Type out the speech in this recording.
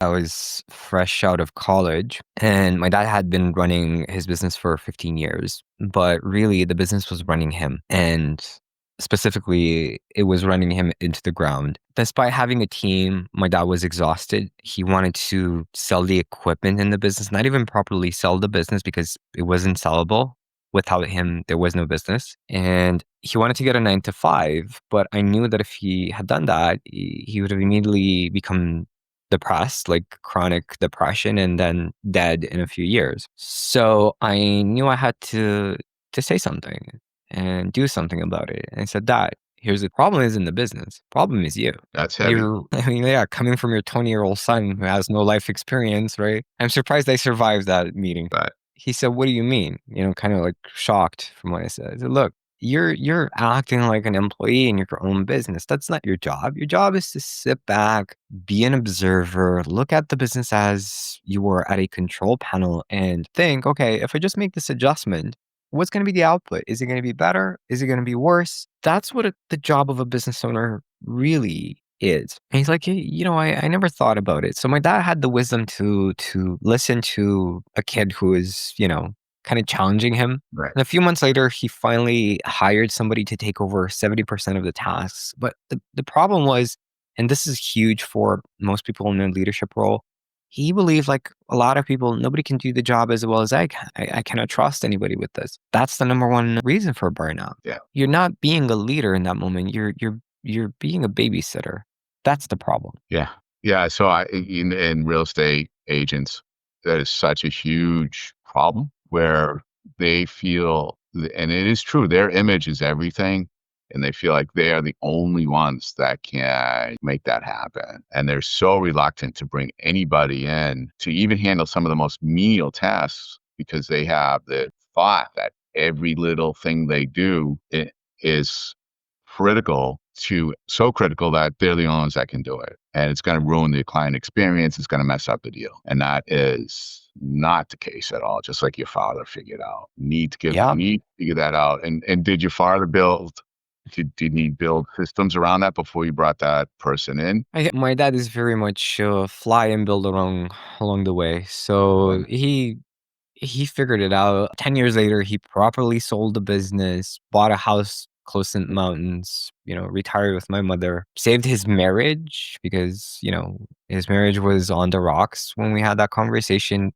I was fresh out of college, and my dad had been running his business for 15 years, but really the business was running him. And specifically, it was running him into the ground. Despite having a team, my dad was exhausted. He wanted to sell the equipment in the business, not even properly sell the business because it wasn't sellable. Without him, there was no business. And he wanted to get a 9 to 5, but I knew that if he had done that, he would have immediately become depressed, like chronic depression, and then dead in a few years. So I knew I had to say something and do something about it. And I said, Dad, here's the problem isn't the business. Problem is you. That's heavy. You're, I mean, yeah, coming from your 20-year-old son who has no life experience, right? I'm surprised I survived that meeting. But He said, what do you mean? Kind of like shocked from what I said. I said, look, you're acting like an employee in your own business. That's not your job. Your job is to sit back, be an observer, look at the business as you were at a control panel and think, okay, if I just make this adjustment, what's going to be the output? Is it going to be better? Is it going to be worse? That's what the job of a business owner really is. And he's like, hey, I never thought about it. So my dad had the wisdom to listen to a kid who is, kind of challenging him. right. And a few months later, he finally hired somebody to take over 70% of the tasks. But the problem was, and this is huge for most people in a leadership role, he believed like a lot of people, nobody can do the job as well as I can. I cannot trust anybody with this. That's the number one reason for burnout. Yeah. You're not being a leader in that moment. You're being a babysitter. That's the problem. Yeah. Yeah. So in real estate agents, that is such a huge problem where they feel, and it is true, their image is everything. And they feel like they are the only ones that can make that happen. And they're so reluctant to bring anybody in to even handle some of the most menial tasks because they have the thought that every little thing they do is so critical that they're the only ones that can do it. And it's going to ruin the client experience. It's going to mess up the deal. And that is not the case at all. Just like your father figured out, need Yeah. to figure that out. And did your father did he build systems around that before you brought that person in? My dad is very much fly and build along the way. So Right. he figured it out. 10 years later, he properly sold the business, bought a house close in the mountains, retired with my mother, saved his marriage because, his marriage was on the rocks when we had that conversation.